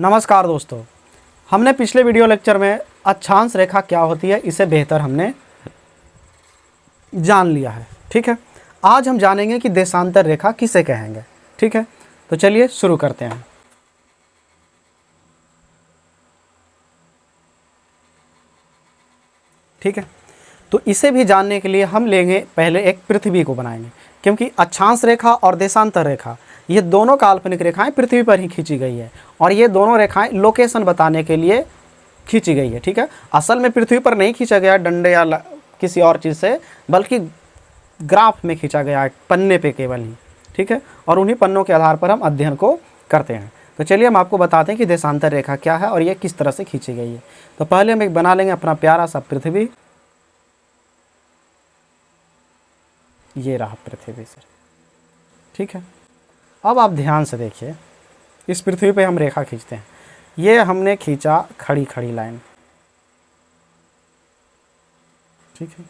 नमस्कार दोस्तों, हमने पिछले वीडियो लेक्चर में अक्षांश रेखा क्या होती है इसे बेहतर हमने जान लिया है। ठीक है, आज हम जानेंगे कि देशांतर रेखा किसे कहेंगे। ठीक है, तो चलिए शुरू करते हैं। ठीक है, तो इसे भी जानने के लिए हम लेंगे पहले एक पृथ्वी को बनाएंगे, क्योंकि अक्षांश रेखा और देशांतर रेखा ये दोनों काल्पनिक रेखाएं पृथ्वी पर ही खींची गई है और ये दोनों रेखाएं लोकेशन बताने के लिए खींची गई है। ठीक है, असल में पृथ्वी पर नहीं खींचा गया डंडे या किसी और चीज़ से, बल्कि ग्राफ में खींचा गया है, पन्ने पे केवल ही। ठीक है, और उन्हीं पन्नों के आधार पर हम अध्ययन को करते हैं। तो चलिए हम आपको बताते हैं कि देशांतर रेखा क्या है और ये किस तरह से खींची गई है। तो पहले हम एक बना लेंगे अपना प्यारा सा पृथ्वी। ये रहा पृथ्वी सर। ठीक है, अब आप ध्यान से देखिए, इस पृथ्वी पे हम रेखा खींचते हैं। ये हमने खींचा खड़ी खड़ी लाइन। ठीक है,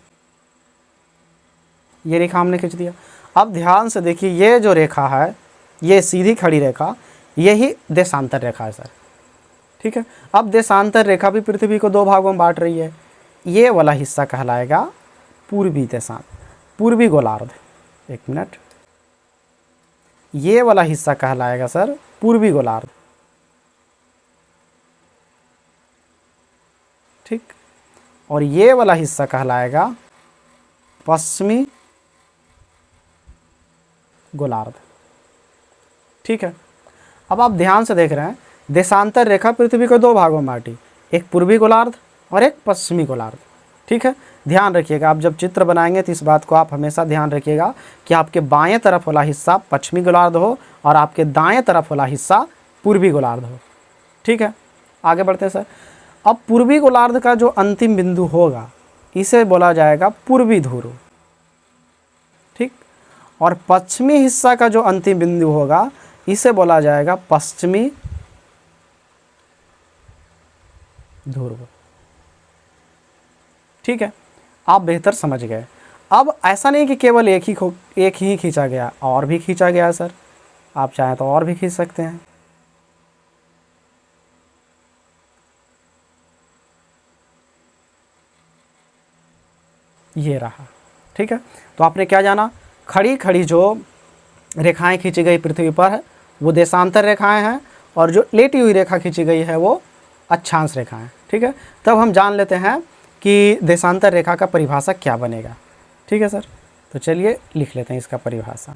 ये रेखा हमने खींच दिया। अब ध्यान से देखिए, ये जो रेखा है ये सीधी खड़ी रेखा, यही देशांतर रेखा है सर। ठीक है, अब देशांतर रेखा भी पृथ्वी को दो भागों में बांट रही है। ये वाला हिस्सा कहलाएगा पूर्वी देशांत, पूर्वी गोलार्ध। एक मिनट, ये वाला हिस्सा कहलाएगा सर पूर्वी गोलार्ध। ठीक, और ये वाला हिस्सा कहलाएगा पश्चिमी गोलार्ध। ठीक है, अब आप ध्यान से देख रहे हैं, देशांतर रेखा पृथ्वी को दो भागों में बांटी, एक पूर्वी गोलार्ध और एक पश्चिमी गोलार्ध। ठीक है, ध्यान रखिएगा, आप जब चित्र बनाएंगे तो इस बात को आप हमेशा ध्यान रखिएगा कि आपके बाएं तरफ वाला हिस्सा पश्चिमी गोलार्ध हो और आपके दाएं तरफ वाला हिस्सा पूर्वी गोलार्ध हो। ठीक है, आगे बढ़ते हैं सर। अब पूर्वी गोलार्ध का जो अंतिम बिंदु होगा इसे बोला जाएगा पूर्वी ध्रुव। ठीक, और पश्चिमी हिस्सा का जो अंतिम बिंदु होगा इसे बोला जाएगा पश्चिमी ध्रुव। ठीक है, आप बेहतर समझ गए। अब ऐसा नहीं कि केवल एक ही खींचा गया, और भी खींचा गया है सर। आप चाहें तो और भी खींच सकते हैं। ये रहा। ठीक है, तो आपने क्या जाना, खड़ी खड़ी जो रेखाएं खींची गई पृथ्वी पर है वो देशांतर रेखाएं हैं, और जो लेटी हुई रेखा खींची गई है वो अक्षांश रेखाएं। ठीक है, तब हम जान लेते हैं कि देशांतर रेखा का परिभाषा क्या बनेगा। ठीक है सर, तो चलिए लिख लेते हैं इसका परिभाषा।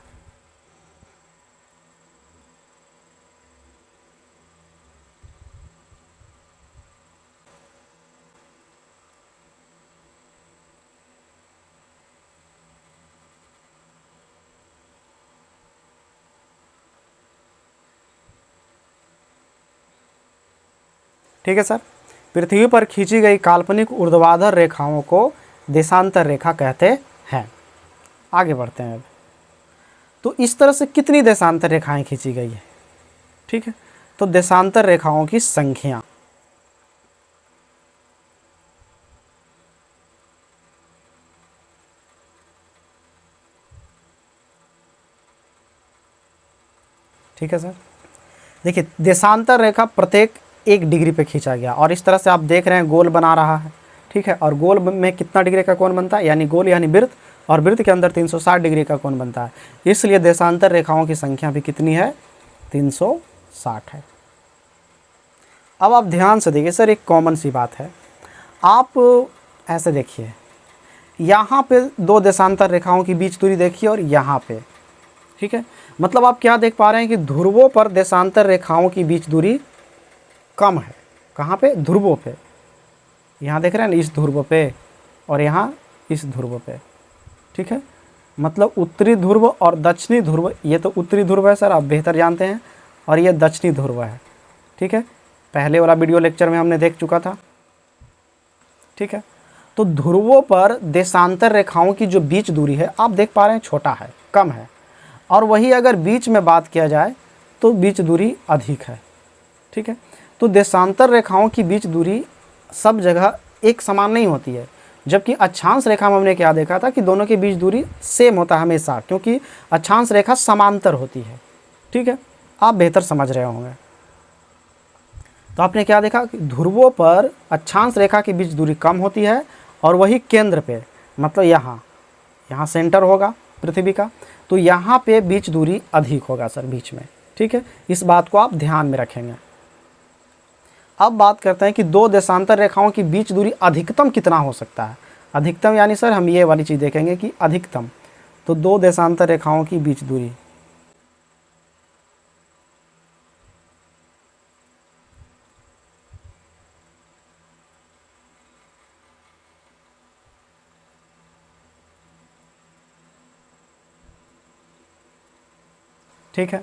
ठीक है सर, पृथ्वी पर खींची गई काल्पनिक ऊर्ध्वाधर रेखाओं को देशांतर रेखा कहते हैं। आगे बढ़ते हैं अब। तो इस तरह से कितनी देशांतर रेखाएं खींची गई है? ठीक है, तो देशांतर रेखाओं की संख्या, ठीक है सर, देखिए देशांतर रेखा प्रत्येक 1 डिग्री पे खींचा गया, और इस तरह से आप देख रहे हैं गोल बना रहा है। ठीक है, और गोल में कितना डिग्री का कोण बनता है, यानी गोल यानी वृत्त, और वृत्त के अंदर 360 डिग्री का कोण बनता है। इसलिए देशांतर रेखाओं की संख्या भी कितनी है, 360 है। अब आप ध्यान से देखिए सर, एक कॉमन सी बात है। आप ऐसे देखिए, यहाँ पे 2 देशांतर रेखाओं की बीच दूरी देखिए और यहाँ पे। ठीक है, मतलब आप क्या देख पा रहे हैं कि ध्रुवों पर देशांतर रेखाओं की बीच दूरी कम है। कहाँ पे, ध्रुवों पे। यहाँ देख रहे हैं ना, इस ध्रुव पे और यहाँ इस ध्रुव पे। ठीक है, मतलब उत्तरी ध्रुव और दक्षिणी ध्रुव, ये तो उत्तरी ध्रुव है सर, आप बेहतर जानते हैं, और ये दक्षिणी ध्रुव है। ठीक है, पहले वाला वीडियो लेक्चर में हमने देख चुका था। ठीक है, तो ध्रुवों पर देशांतर रेखाओं की जो बीच दूरी है आप देख पा रहे हैं छोटा है, कम है, और वही अगर बीच में बात किया जाए तो बीच दूरी अधिक है। ठीक है, तो देशांतर रेखाओं की बीच दूरी सब जगह एक समान नहीं होती है, जबकि अक्षांश रेखा में हमने क्या देखा था कि दोनों के बीच दूरी सेम होता है हमेशा, क्योंकि अक्षांश रेखा समांतर होती है। ठीक है, आप बेहतर समझ रहे होंगे। तो आपने क्या देखा कि ध्रुवों पर अक्षांश रेखा की बीच दूरी कम होती है और वही केंद्र पे, मतलब यहाँ सेंटर होगा पृथ्वी का, तो यहाँ पे बीच दूरी अधिक होगा सर बीच में। ठीक है, इस बात को आप ध्यान में रखेंगे। अब बात करते हैं कि दो देशांतर रेखाओं की बीच दूरी अधिकतम कितना हो सकता है। अधिकतम यानी सर हम ये वाली चीज़ देखेंगे कि अधिकतम, तो दो देशांतर रेखाओं की बीच दूरी, ठीक है,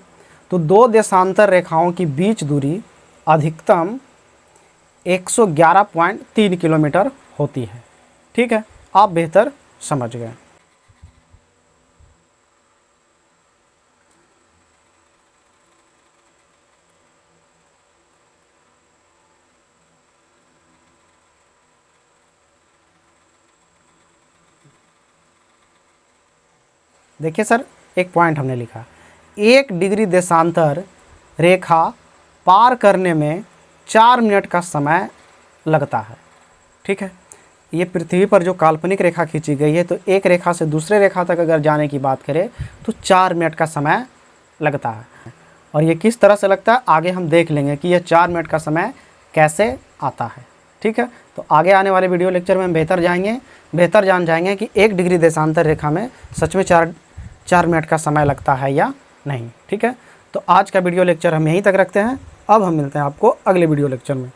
तो दो देशांतर रेखाओं की बीच दूरी अधिकतम 111.3 किलोमीटर होती है। ठीक है, आप बेहतर समझ गए। देखिए सर, एक पॉइंट हमने लिखा, 1 डिग्री देशांतर रेखा पार करने में 4 मिनट का समय लगता है। ठीक है, ये पृथ्वी पर जो काल्पनिक रेखा खींची गई है, तो एक रेखा से दूसरे रेखा तक अगर जाने की बात करें तो 4 मिनट का समय लगता है। और ये किस तरह से लगता है आगे हम देख लेंगे कि यह 4 मिनट का समय कैसे आता है। ठीक है, तो आगे आने वाले वीडियो लेक्चर में हम बेहतर जान जाएंगे कि 1 डिग्री देशांतर रेखा में सच में 4 मिनट का समय लगता है या नहीं। ठीक है, तो आज का वीडियो लेक्चर हम यहीं तक रखते हैं। अब हम मिलते हैं आपको अगले वीडियो लेक्चर में।